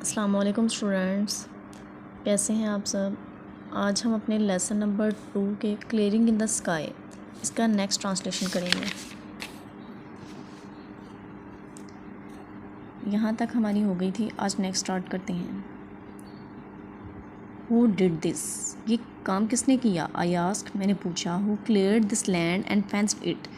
अस्सलाम वालेकुम स्टूडेंट्स, कैसे हैं आप सब। आज हम अपने लेसन नंबर 2 के क्लियरिंग इन द स्काई इसका नेक्स्ट ट्रांसलेशन करेंगे। यहाँ तक हमारी हो गई थी, आज नेक्स्ट स्टार्ट करते हैं। हु डिड दिस, ये काम किसने किया। आई आस्क्ड, मैंने पूछा। Who cleared this land and fenced it,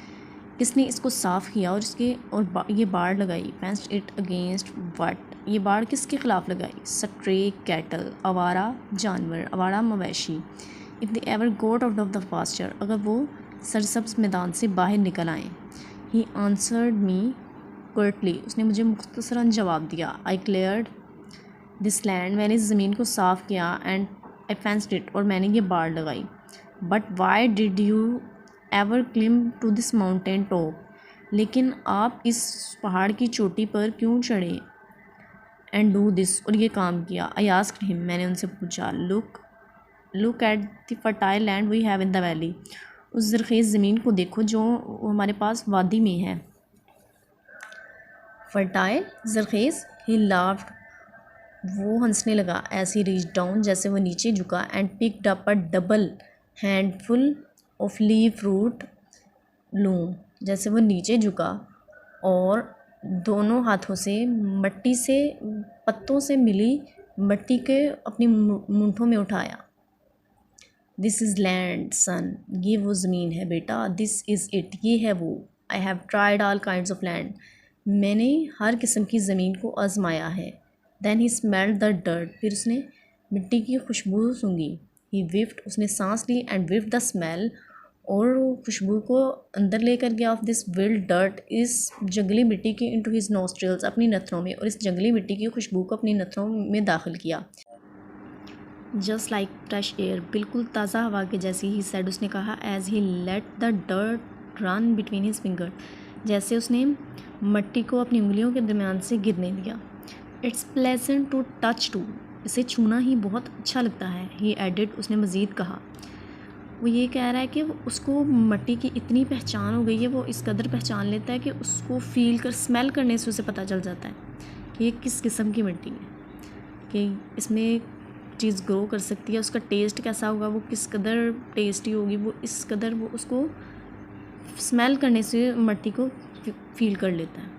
किसने इसको साफ़ किया और ये बाड़ लगाई। फेंस्ड इट अगेंस्ट व्हाट, ये बाड़ किसके ख़िलाफ़ लगाई। स्ट्रे कैटल, आवारा जानवर, आवारा मवेशी। If they ever got out of the pasture, अगर वो सरसब्ज मैदान से बाहर निकल आएँ। ही आंसर्ड मी कर्टली, उसने मुझे मुख्तसरन जवाब दिया। आई क्लियर्ड दिस लैंड, मैंने इस ज़मीन को साफ़ किया। एंड आई फेंस्ड इट, और मैंने ये बाड़ लगाई। But why did you ever climb to this mountain top, लेकिन आप इस पहाड़ की चोटी पर क्यों चढ़े। एंड डू दिस, और ये काम किया। आई आस्क्ड हिम, मैंने उनसे पूछा। Look at the fertile land we have in the valley, उस ज़रख़ेज़ ज़मीन को देखो जो हमारे पास वादी में है। फर्टाइल, ज़रख़ेज़। ही लाफ्ड, वो हंसने लगा। ऐसे रीच डाउन, जैसे वो नीचे झुका। And picked up a double handful of leave fruit loom, जैसे वो नीचे झुका और दोनों हाथों से मट्टी से पत्तों से मिली मट्टी के अपनी मूंठों में उठाया। दिस इज़ लैंड सन, ये वो ज़मीन है बेटा। दिस इज़ इट, ये है वो। I have tried all kinds of land, मैंने हर किस्म की ज़मीन को आजमाया है। Then he smelled the dirt, फिर उसने मिट्टी की खुशबू सूंघी। ही विफ्ट, उसने सांस ली। एंड विफ्ट द स्मेल, और खुशबू को अंदर लेकर गया। ऑफ दिस विल्ड डर्ट, इस जंगली मिट्टी की। इनटू हिज नोस्ट्रिल्स, अपनी नथनों में, और इस जंगली मिट्टी की खुशबू को अपनी नथनों में दाखिल किया। जस्ट लाइक फ्रेश एयर, बिल्कुल ताज़ा हवा के जैसी। ही सेड, उसने कहा। As he let the dirt run between his finger, जैसे उसने मट्टी को अपनी उंगलियों के दरमियान से गिरने दिया। It's pleasant to touch too, इसे छूना ही बहुत अच्छा लगता है। ही एडिड, उसने मज़ीद कहा। वो ये कह रहा है कि उसको मट्टी की इतनी पहचान हो गई है, वो इस कदर पहचान लेता है कि उसको फील कर, स्मेल करने से उसे पता चल जाता है कि ये किस किस्म की मिट्टी है, कि इसमें चीज़ ग्रो कर सकती है। उसका टेस्ट कैसा होगा, वो किस कदर टेस्टी होगी, वो इस कदर वो उसको स्मेल करने से मट्टी को फील कर लेता है।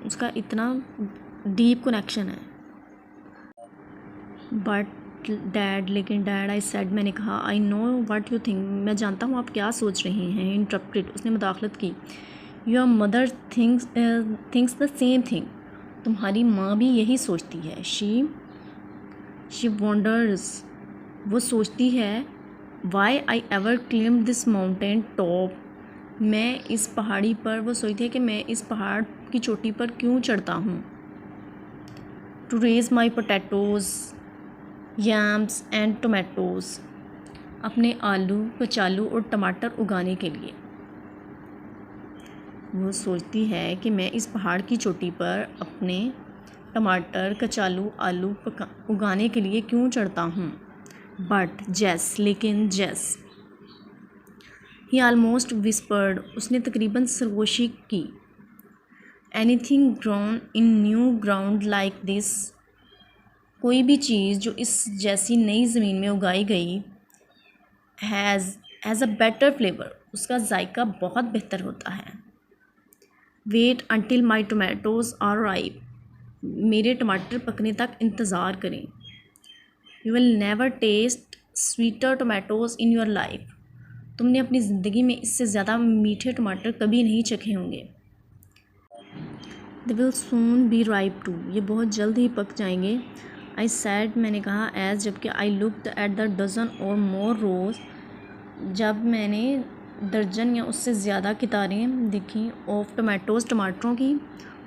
उसका इतना डीप कनेक्शन है। बट डैड, लेकिन डैड, आई सेड, मैंने कहा। I know what you think, मैं जानता हूँ आप क्या सोच रहे हैं। इंटरप्टेड, उसने मुदाखलत की। Your mother thinks the same thing, तुम्हारी माँ भी यही सोचती है। शी वंडर्स, वो सोचती है। Why I ever climb this mountain top, मैं इस पहाड़ी पर, वो सोचती है कि मैं इस पहाड़ की चोटी पर क्यों चढ़ता हूँ। To raise my potatoes, yams and tomatoes, अपने आलू, कचालू और टमाटर उगाने के लिए। वो सोचती है कि मैं इस पहाड़ की चोटी पर अपने टमाटर, कचालू, आलू उगाने के लिए क्यों चढ़ता हूँ। बट जेस, लेकिन जेस। ही आलमोस्ट विस्पर्ड, उसने तकरीबन सरगोशी की। Anything grown in new ground like this, कोई भी चीज़ जो इस जैसी नई ज़मीन में उगाई गई, हैज़ अ बेटर फ्लेवर, उसका जायका बहुत बेहतर होता है। Wait until my tomatoes are ripe, मेरे टमाटर पकने तक इंतज़ार करें। You will never taste sweeter tomatoes in your life, तुमने अपनी ज़िंदगी में इससे ज़्यादा मीठे टमाटर कभी नहीं चखे होंगे। They will soon be ripe too, ये बहुत जल्द ही पक जाएंगे। आई सैड, मैंने कहा। एज, जबकि। I looked at the dozen और मोर रोज़, जब मैंने दर्जन या उससे ज़्यादा कितारें देखी। ऑफ टमाटोज़, टमाटरों की।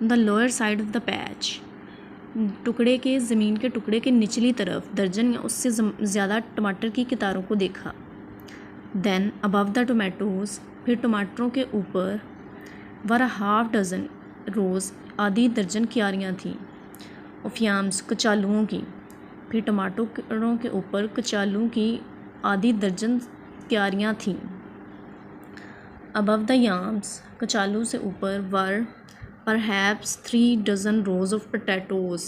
The lower side of the patch, टुकड़े के, ज़मीन के टुकड़े के निचली तरफ दर्जन या उससे ज़्यादा टमाटर की कितारों को देखा। देन अबव द टोमेटोज़, फिर टमाटरों के ऊपर। वर हाफ डज़न रोज़, आधी दर्जन क्यारियाँ थीं। ऑफ याम्स, कचालुओं की, फिर टमाटरों के ऊपर कचालू की आधी दर्जन क्यारियाँ थीं। अबव द याम्स, कचालू से ऊपर। Were perhaps 3 dozen rows of potatoes,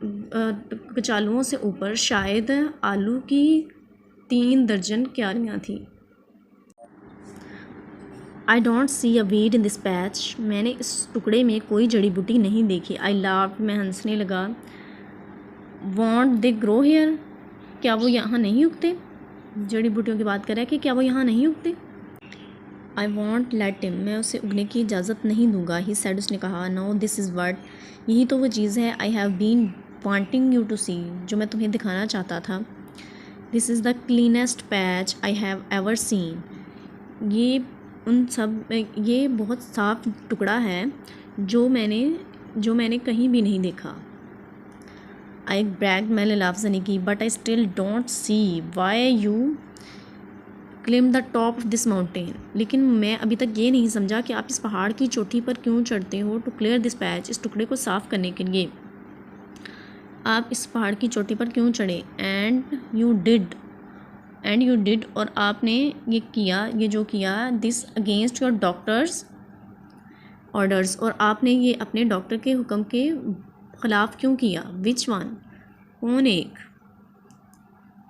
कचालुओं से ऊपर शायद आलू की 3 दर्जन क्यारियाँ थीं। I don't see a weed in this patch, मैंने इस टुकड़े में कोई जड़ी बूटी नहीं देखी। आई लाफ्ड, मैं हंसने लगा। वॉन्ट दे ग्रो हेयर, क्या वो यहाँ नहीं उगते? जड़ी बूटियों की बात कर रहा है कि क्या वो यहाँ नहीं उगते। आई वॉन्ट लेट हिम, मैं उसे उगने की इजाज़त नहीं दूंगा। ही सेड, उसने कहा। नो दिस इज़ व्हाट, यही तो वो चीज़ है। I have been wanting you to see, जो मैं तुम्हें दिखाना चाहता था। This is the cleanest patch I have ever seen, ये बहुत साफ टुकड़ा है जो मैंने कहीं भी नहीं देखा। आई ब्रैग्ड, मैंने लफ्ज़ की। But I still don't see why you climb the top of this mountain, लेकिन मैं अभी तक ये नहीं समझा कि आप इस पहाड़ की चोटी पर क्यों चढ़ते हो। टू क्लियर दिस पैच, इस टुकड़े को साफ़ करने के लिए आप इस पहाड़ की चोटी पर क्यों चढ़े। एंड यू डिड, और आपने ये जो किया this against your doctors orders, और आपने ये अपने डॉक्टर के हुक्म के ख़िलाफ़ क्यों किया। विच वन, कौन एक।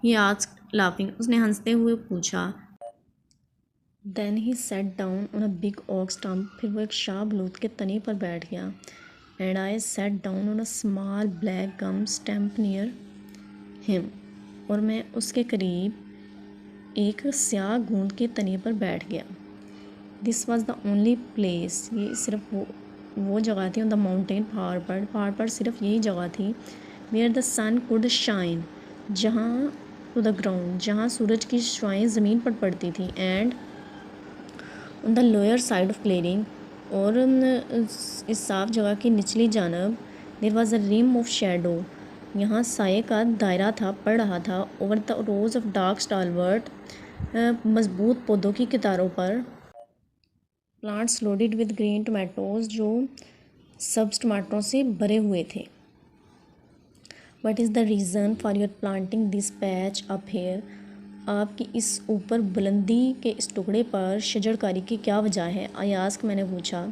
ही आस्क्ड लाफिंग, उसने हंसते हुए पूछा। Then he sat down on a big oak stump, फिर वो एक शाह बलूत के तने पर बैठ गया। And I sat down on a small black gum stump near him, और मैं उसके करीब एक स्याह गूंद के तने पर बैठ गया। This was the only place, ये सिर्फ वो जगह थी ऑन द माउंटेन, पहाड़ पर सिर्फ यही जगह थी। Where the sun could shine, जहाँ टू द ग्राउंड, जहाँ सूरज की शुआएं ज़मीन पर पड़ती थी। And on the lower side of clearing, और इस साफ जगह की निचली जानब there was a rim of shadow, यहाँ साये का दायरा था, पड़ रहा था। Over the rows of dark stalwart, मजबूत पौधों की कतारों पर। Plants loaded with green tomatoes, जो सब्ज टमाटरों से भरे हुए थे। What is the reason for your planting this patch up here, आपकी इस ऊपर बुलंदी के इस टुकड़े पर शजरकारी की क्या वजह है। आई आस्क, मैंने पूछा।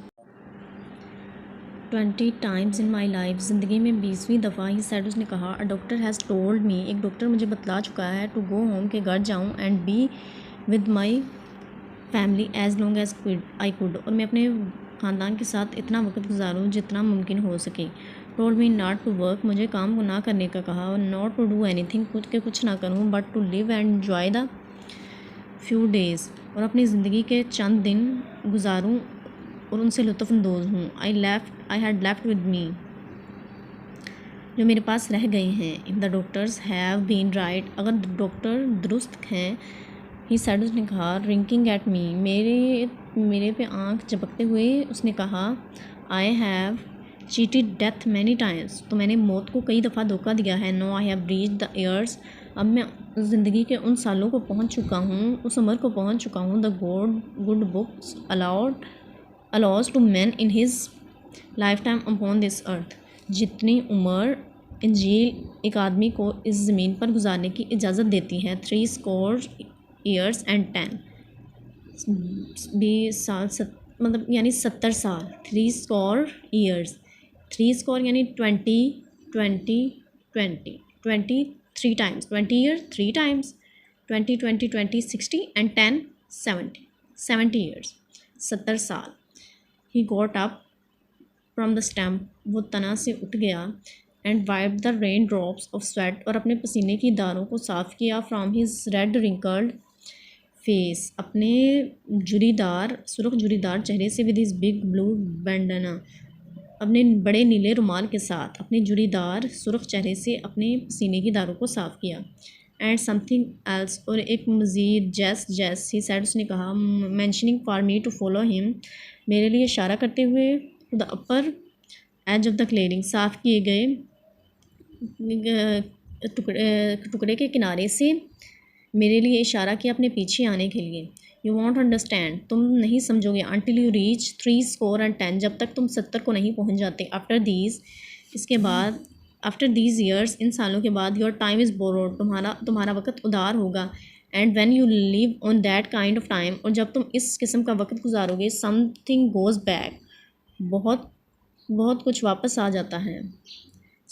20 टाइम्स इन माई लाइफ, ज़िंदगी में 20वीं दफ़ा। ही सेड, उसने कहा। A doctor has told me, एक डॉक्टर मुझे बतला चुका है। टू गो होम, के घर जाऊँ। And be with my family as long as I could, और मैं अपने ख़ानदान के साथ इतना वक्त गुजारूँ जितना मुमकिन हो सके। Told me not to work, मुझे काम को ना करने का कहा। और नॉट टू डू एनीथिंग, कुछ ना करूँ। But to live and enjoy the few days, और अपनी ज़िंदगी के चंद दिन गुजारूँ और उनसे लुत्फ़अंदोज़ हूँ। I had left with me, जो मेरे पास रह गए हैं। If the doctors have been right, अगर डॉक्टर दुरुस्त हैं। ही सेड, उसने कहा। रिंकिंग एट मी, मेरे पे आँख झपकते हुए उसने कहा। I have cheated death many times, तो मैंने मौत को कई दफ़ा धोखा दिया है। Now I have reached the years, अब मैं ज़िंदगी के उन सालों को पहुंच चुका हूँ, उस उम्र को पहुंच चुका हूँ। The good books allows to man in his life time upon this earth, जितनी उम्र इंजील एक आदमी को इस ज़मीन पर गुजारने की इजाज़त देती है। 3 ईयर्स एंड 10, 20 साल, मतलब यानी 70 साल। 3 ईयर्स, 3 यानी 23 times, 20 year 3 times, 20 60 and 10 70 years, 70 साल। He got up from the stamp, वो तना से उठ गया। And wipe the rain drops of sweat, और अपने पसीने की धारों को साफ़ किया। From his red wrinkled face, अपने सुर्ख जुरीदार चेहरे से। विद हिज बिग ब्लू बैंडना, अपने बड़े नीले रुमाल के साथ अपने जुरीदार सुर्ख चेहरे से अपने पसीने की धारों को साफ़ किया। एंड समथिंग एल्स, और एक मज़ीद जैस ही सेड, उसने कहा। Mentioning for me to follow him, मेरे लिए इशारा करते हुए। To the upper edge of the clearing, साफ़ किए गए टुकड़े के किनारे से मेरे लिए इशारा किया अपने पीछे आने के लिए। यू वॉन्ट अंडरस्टैंड, तुम नहीं समझोगे। अनटिल यू रीच 3 जब तक तुम 70 को नहीं पहुंच जाते। आफ्टर दीज, इसके बाद। आफ्टर दीज ईयर्स, इन सालों के बाद। योर टाइम इज़ बोरोड, तुम्हारा वक्त उधार होगा। And when you live on that kind of time, और जब तुम इस किस्म का वक्त गुजारोगे। समथिंग गोज़ बैक, बहुत कुछ वापस आ जाता है।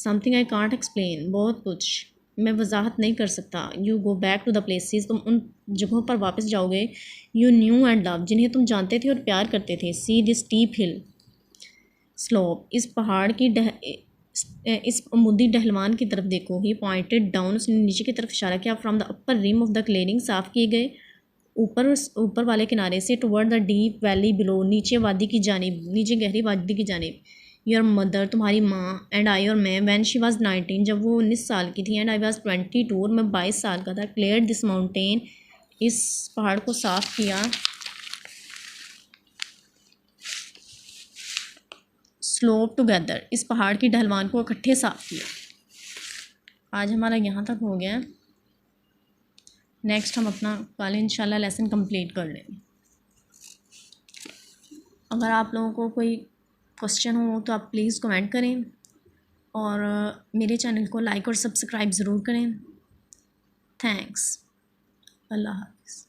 समथिंग आई कांट एक्सप्लेन, बहुत कुछ मैं वजाहत नहीं कर सकता। You go back to the places, तुम उन जगहों पर वापस जाओगे। यू न्यू एंड लव, जिन्हें तुम जानते थे और प्यार करते थे। See this steep hill slope, इस पहाड़ की इस अमूदी ढलवान की तरफ देखो। ही पॉइंटेड डाउन, उसने नीचे की तरफ इशारा किया। From the upper rim of the clearing, साफ किए गए ऊपर वाले किनारे से। Toward the deep valley below, नीचे वादी की जानिब, नीचे गहरी वादी की जानिब। योर मदर, तुम्हारी माँ, एंड आई और मैं, व्हेन शी वाज 19, जब वो 19 साल की थी, एंड आई वाज 22 और मैं 22 साल का था। क्लियर्ड दिस माउंटेन, इस पहाड़ को साफ किया। स्लोप टुगेदर, इस पहाड़ की ढलवान को इकट्ठे साफ किया। आज हमारा यहाँ तक हो गया। नेक्स्ट हम अपना कल इंशाल्लाह लेसन कंप्लीट कर लेंगे। अगर आप लोगों को कोई क्वेश्चन हो तो आप प्लीज़ कमेंट करें और मेरे चैनल को लाइक और सब्सक्राइब ज़रूर करें। थैंक्स। अल्लाह हाफ़िज़।